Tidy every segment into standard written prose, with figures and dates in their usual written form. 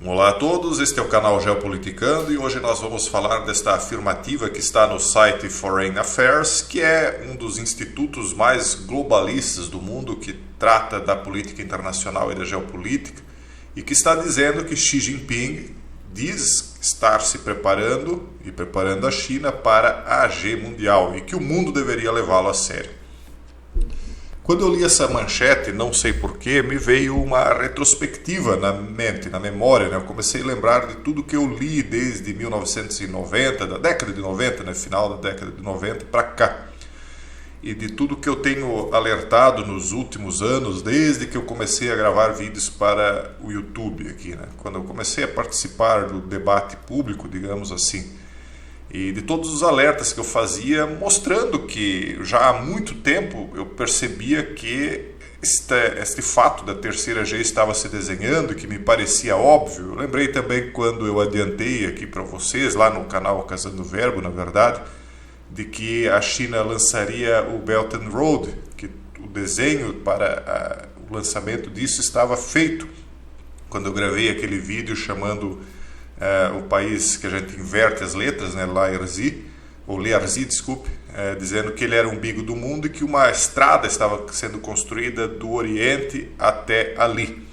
Olá a todos, este é o canal Geopoliticando e hoje nós vamos falar desta afirmativa que está no site Foreign Affairs, que é um dos institutos mais globalistas do mundo que trata da política internacional e da geopolítica e que está dizendo que Xi Jinping diz estar se preparando e preparando a China para a AG mundial e que o mundo deveria levá-lo a sério. Quando eu li essa manchete, não sei porquê, me veio uma retrospectiva na mente, na memória, né? Eu comecei a lembrar de tudo que eu li desde 1990, da década de 90, no final da década de 90 para cá. E de tudo que eu tenho alertado nos últimos anos, desde que eu comecei a gravar vídeos para o YouTube aqui, né? Quando eu comecei a participar do debate público, digamos assim. E de todos os alertas que eu fazia, mostrando que já há muito tempo eu percebia que este fato da terceira G estava se desenhando, que me parecia óbvio. Eu lembrei também quando eu adiantei aqui para vocês, lá no canal Casando Verbo, na verdade, de que a China lançaria o Belt and Road, que o desenho para o lançamento disso estava feito. Quando eu gravei aquele vídeo chamando o país que a gente inverte as letras, né, Liarzhi, desculpe, dizendo que ele era o umbigo do mundo e que uma estrada estava sendo construída do Oriente até ali.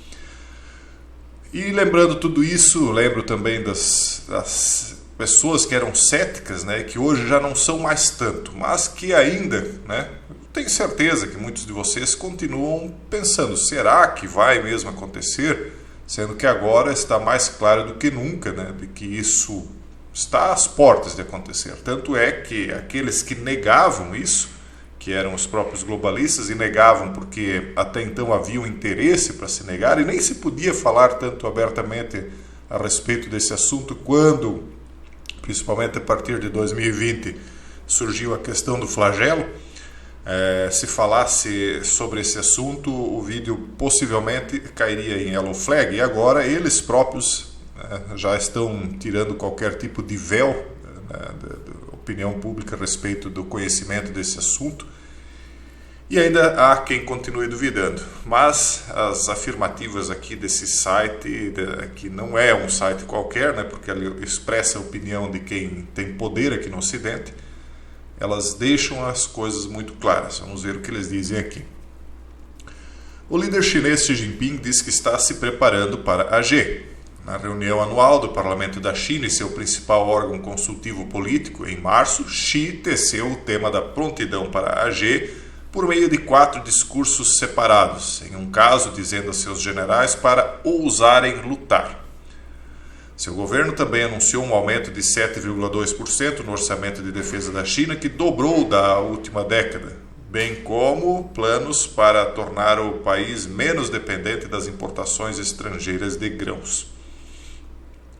E lembrando tudo isso, lembro também das pessoas que eram céticas, né, que hoje já não são mais tanto, mas que ainda, né, tenho certeza que muitos de vocês continuam pensando, será que vai mesmo acontecer? Sendo que agora está mais claro do que nunca, né, de que isso está às portas de acontecer. Tanto é que aqueles que negavam isso, que eram os próprios globalistas, e negavam porque até então havia um interesse para se negar, e nem se podia falar tanto abertamente a respeito desse assunto quando, principalmente a partir de 2020, surgiu a questão do flagelo. Se falasse sobre esse assunto, o vídeo possivelmente cairia em yellow flag, e agora eles próprios já estão tirando qualquer tipo de véu da opinião pública a respeito do conhecimento desse assunto, e ainda há quem continue duvidando. Mas as afirmativas aqui desse site, que não é um site qualquer, né, porque ele expressa a opinião de quem tem poder aqui no Ocidente, elas deixam as coisas muito claras. Vamos ver o que eles dizem aqui. O líder chinês Xi Jinping diz que está se preparando para a AG. Na reunião anual do Parlamento da China e seu principal órgão consultivo político, em março, Xi teceu o tema da prontidão para a AG por meio de 4 discursos separados, em um caso dizendo a seus generais para ousarem lutar. Seu governo também anunciou um aumento de 7,2% no orçamento de defesa da China, que dobrou da última década, bem como planos para tornar o país menos dependente das importações estrangeiras de grãos.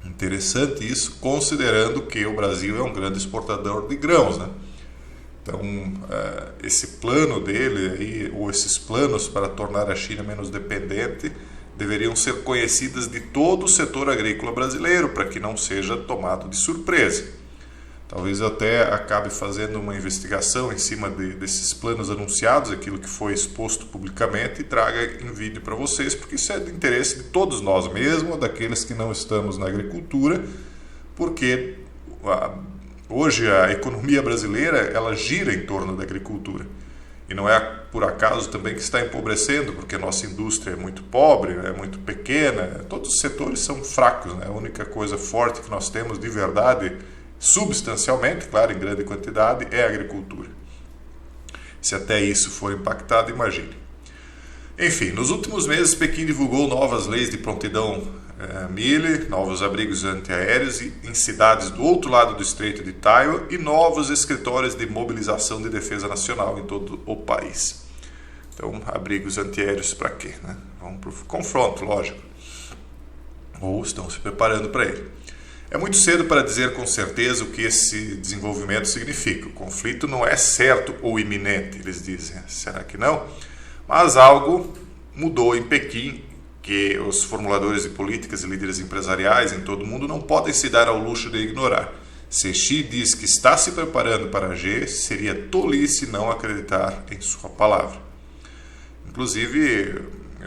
Interessante isso, considerando que o Brasil é um grande exportador de grãos, né? Então, esse plano dele, aí, ou esses planos para tornar a China menos dependente, deveriam ser conhecidas de todo o setor agrícola brasileiro, para que não seja tomado de surpresa. Talvez eu até acabe fazendo uma investigação em cima desses planos anunciados, aquilo que foi exposto publicamente, e traga em vídeo para vocês, porque isso é de interesse de todos nós, mesmo daqueles que não estamos na agricultura, porque hoje a economia brasileira ela gira em torno da agricultura. E não é por acaso também que está empobrecendo, porque a nossa indústria é muito pobre, é muito pequena, todos os setores são fracos, né? A única coisa forte que nós temos de verdade, substancialmente, claro, em grande quantidade, é a agricultura. Se até isso for impactado, imagine. Enfim, nos últimos meses, Pequim divulgou novas leis de prontidão milho, novos abrigos antiaéreos em cidades do outro lado do Estreito de Taiwan e novos escritórios de mobilização de defesa nacional em todo o país. Então, abrigos antiaéreos para quê, né? Vamos para o confronto, lógico. Ou estão se preparando para ele. É muito cedo para dizer com certeza o que esse desenvolvimento significa. O conflito não é certo ou iminente, eles dizem. Será que não? Mas algo mudou em Pequim, que os formuladores de políticas e líderes empresariais em todo o mundo não podem se dar ao luxo de ignorar. Se Xi diz que está se preparando para a G, seria tolice não acreditar em sua palavra. Inclusive,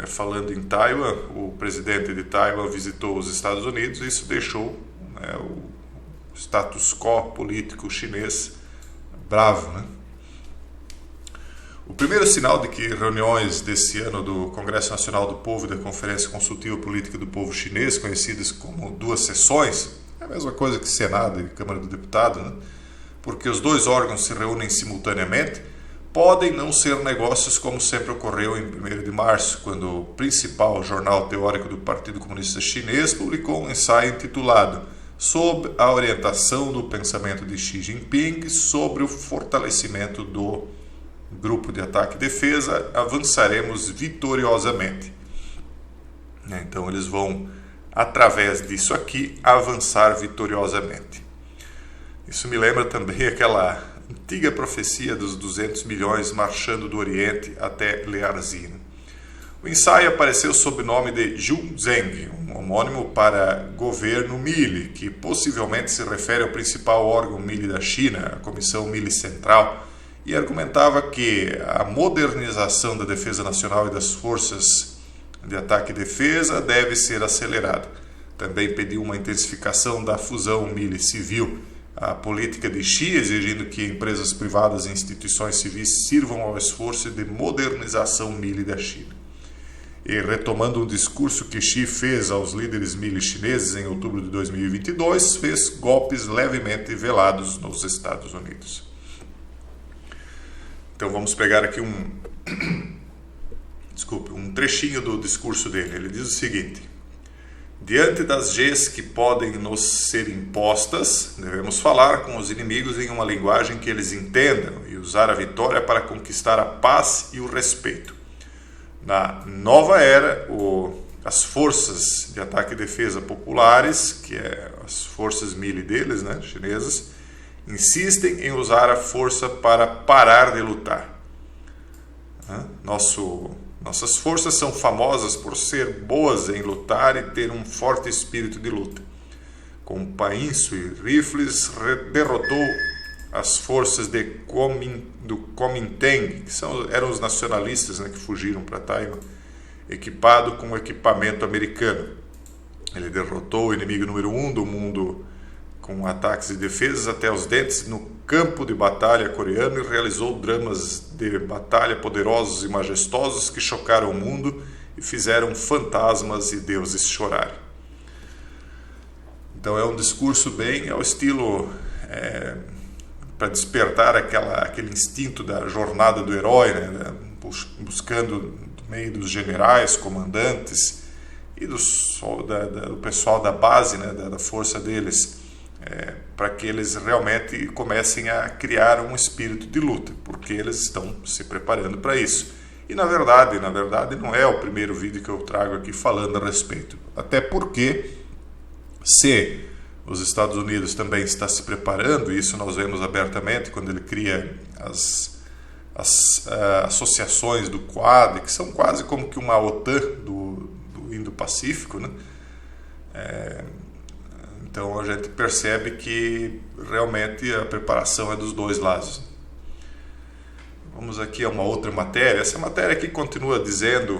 falando em Taiwan, o presidente de Taiwan visitou os Estados Unidos e isso deixou o status quo político chinês bravo, né? O primeiro sinal de que reuniões desse ano do Congresso Nacional do Povo e da Conferência Consultiva Política do Povo Chinês, conhecidas como duas sessões, é a mesma coisa que Senado e Câmara do Deputado, né? Porque os dois órgãos se reúnem simultaneamente, podem não ser negócios como sempre ocorreu em 1º de março, quando o principal jornal teórico do Partido Comunista Chinês publicou um ensaio intitulado Sob a orientação do pensamento de Xi Jinping sobre o fortalecimento do grupo de ataque e defesa, avançaremos vitoriosamente. Então eles vão, através disso aqui, avançar vitoriosamente. Isso me lembra também aquela antiga profecia dos 200 milhões marchando do Oriente até Learzine. O ensaio apareceu sob o nome de Zhuzheng, um homônimo para governo Mili, que possivelmente se refere ao principal órgão Mili da China, a Comissão Mili Central, e argumentava que a modernização da defesa nacional e das forças de ataque e defesa deve ser acelerada. Também pediu uma intensificação da fusão Mili-civil. A política de Xi exigindo que empresas privadas e instituições civis sirvam ao esforço de modernização Mili da China. E retomando um discurso que Xi fez aos líderes Mili chineses em outubro de 2022, fez golpes levemente velados nos Estados Unidos. Então vamos pegar aqui um trechinho do discurso dele. Ele diz o seguinte: diante das Gs que podem nos ser impostas, devemos falar com os inimigos em uma linguagem que eles entendam e usar a vitória para conquistar a paz e o respeito. Na nova era, as forças de ataque e defesa populares, que é as forças Mili deles, né, chinesas, insistem em usar a força para parar de lutar. Nossas forças são famosas por ser boas em lutar e ter um forte espírito de luta. Com painço e rifles, derrotou as forças do Kuomintang, que eram os nacionalistas, né, que fugiram para Taiwan, equipado com equipamento americano. Ele derrotou o inimigo número 1 do mundo com ataques e defesas até os dentes no campo de batalha coreano e realizou dramas de batalha poderosos e majestosos que chocaram o mundo e fizeram fantasmas e deuses chorarem. Então é um discurso bem ao estilo para despertar aquele instinto da jornada do herói, né? Buscando no meio dos generais, comandantes e do pessoal da base, né? da força deles, para que eles realmente comecem a criar um espírito de luta, porque eles estão se preparando para isso. E na verdade não é o primeiro vídeo que eu trago aqui falando a respeito, até porque se os Estados Unidos também está se preparando, e isso nós vemos abertamente quando ele cria as associações do Quad, que são quase como que uma OTAN do Indo-Pacífico, né? Então a gente percebe que realmente a preparação é dos dois lados. Vamos aqui a uma outra matéria. Essa matéria aqui continua dizendo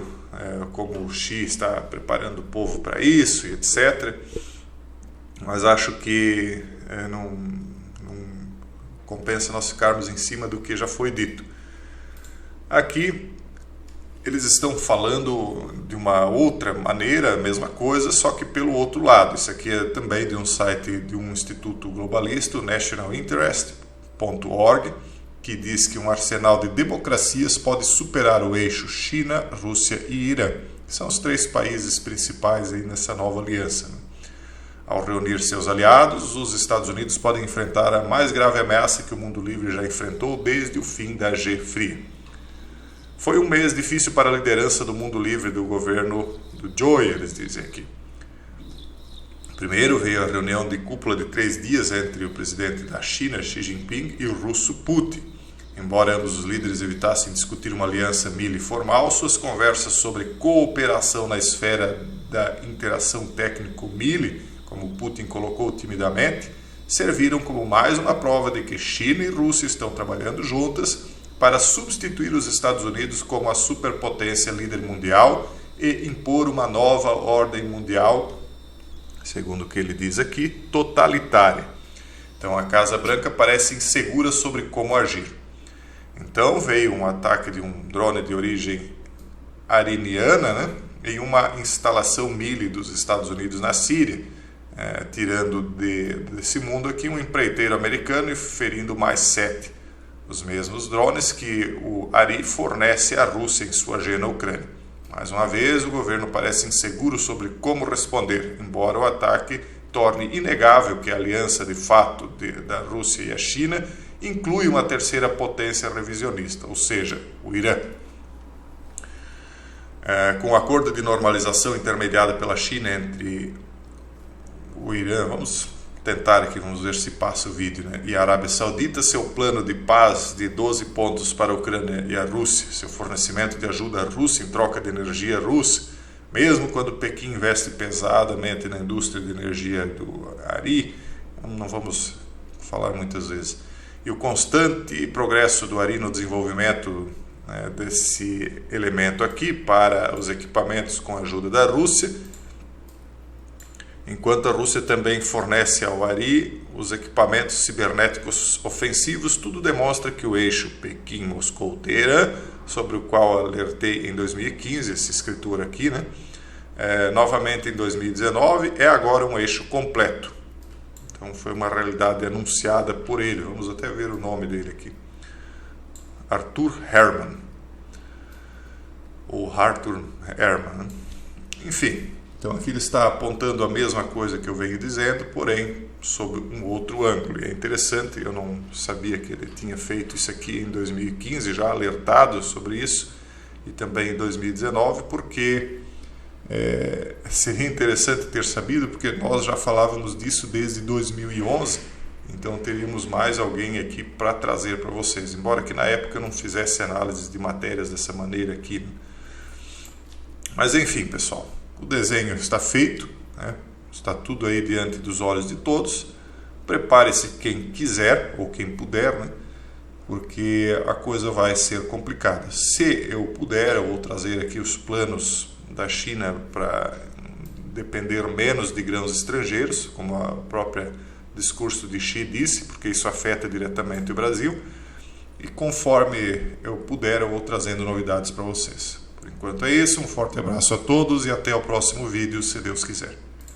como o Xi está preparando o povo para isso e etc. Mas acho que não compensa nós ficarmos em cima do que já foi dito. Aqui eles estão falando de uma outra maneira, a mesma coisa, só que pelo outro lado. Isso aqui é também de um site de um instituto globalista, o nationalinterest.org, que diz que um arsenal de democracias pode superar o eixo China, Rússia e Irã, que são os 3 países principais aí nessa nova aliança, né? Ao reunir seus aliados, os Estados Unidos podem enfrentar a mais grave ameaça que o mundo livre já enfrentou desde o fim da Guerra Fria. Foi um mês difícil para a liderança do mundo livre do governo do Joe, eles dizem aqui. Primeiro veio a reunião de cúpula de 3 dias entre o presidente da China, Xi Jinping, e o russo Putin. Embora ambos os líderes evitassem discutir uma aliança Mili formal, suas conversas sobre cooperação na esfera da interação técnico-Mili, como Putin colocou timidamente, serviram como mais uma prova de que China e Rússia estão trabalhando juntas para substituir os Estados Unidos como a superpotência líder mundial e impor uma nova ordem mundial, segundo o que ele diz aqui, totalitária. Então a Casa Branca parece insegura sobre como agir. Então veio um ataque de um drone de origem iraniana, né, em uma instalação Milley dos Estados Unidos na Síria, tirando desse mundo aqui um empreiteiro americano e ferindo mais 7. Os mesmos drones que o Ari fornece à Rússia em sua agenda Ucrânia. Mais uma vez, o governo parece inseguro sobre como responder, embora o ataque torne inegável que a aliança de fato da Rússia e a China inclui uma terceira potência revisionista, ou seja, o Irã. Com o acordo de normalização intermediado pela China entre o Irã, vamos tentar aqui, vamos ver se passa o vídeo, né? E a Arábia Saudita, seu plano de paz de 12 pontos para a Ucrânia e a Rússia, seu fornecimento de ajuda à Rússia em troca de energia russa, mesmo quando Pequim investe pesadamente na indústria de energia do Ari, não vamos falar muitas vezes, e o constante progresso do Ari no desenvolvimento, né, desse elemento aqui para os equipamentos com a ajuda da Rússia, enquanto a Rússia também fornece ao Ari os equipamentos cibernéticos ofensivos, tudo demonstra que o eixo Pequim-Moscou-Teherã, sobre o qual alertei em 2015, essa escritura aqui, né, novamente em 2019, é agora um eixo completo. Então foi uma realidade anunciada por ele. Vamos até ver o nome dele aqui. Arthur Herman. Ou Arthur Herman. Enfim, então aqui ele está apontando a mesma coisa que eu venho dizendo, porém sob um outro ângulo. E é interessante, eu não sabia que ele tinha feito isso aqui em 2015, já alertado sobre isso, e também em 2019, porque seria interessante ter sabido, porque nós já falávamos disso desde 2011, então teríamos mais alguém aqui para trazer para vocês, embora que na época eu não fizesse análises de matérias dessa maneira aqui. Mas enfim, pessoal, o desenho está feito, né? Está tudo aí diante dos olhos de todos. Prepare-se quem quiser ou quem puder, né? Porque a coisa vai ser complicada. Se eu puder, eu vou trazer aqui os planos da China para depender menos de grãos estrangeiros, como a própria discurso de Xi disse, porque isso afeta diretamente o Brasil. E conforme eu puder, eu vou trazendo novidades para vocês. Por enquanto é isso, um forte abraço a todos e até o próximo vídeo, se Deus quiser.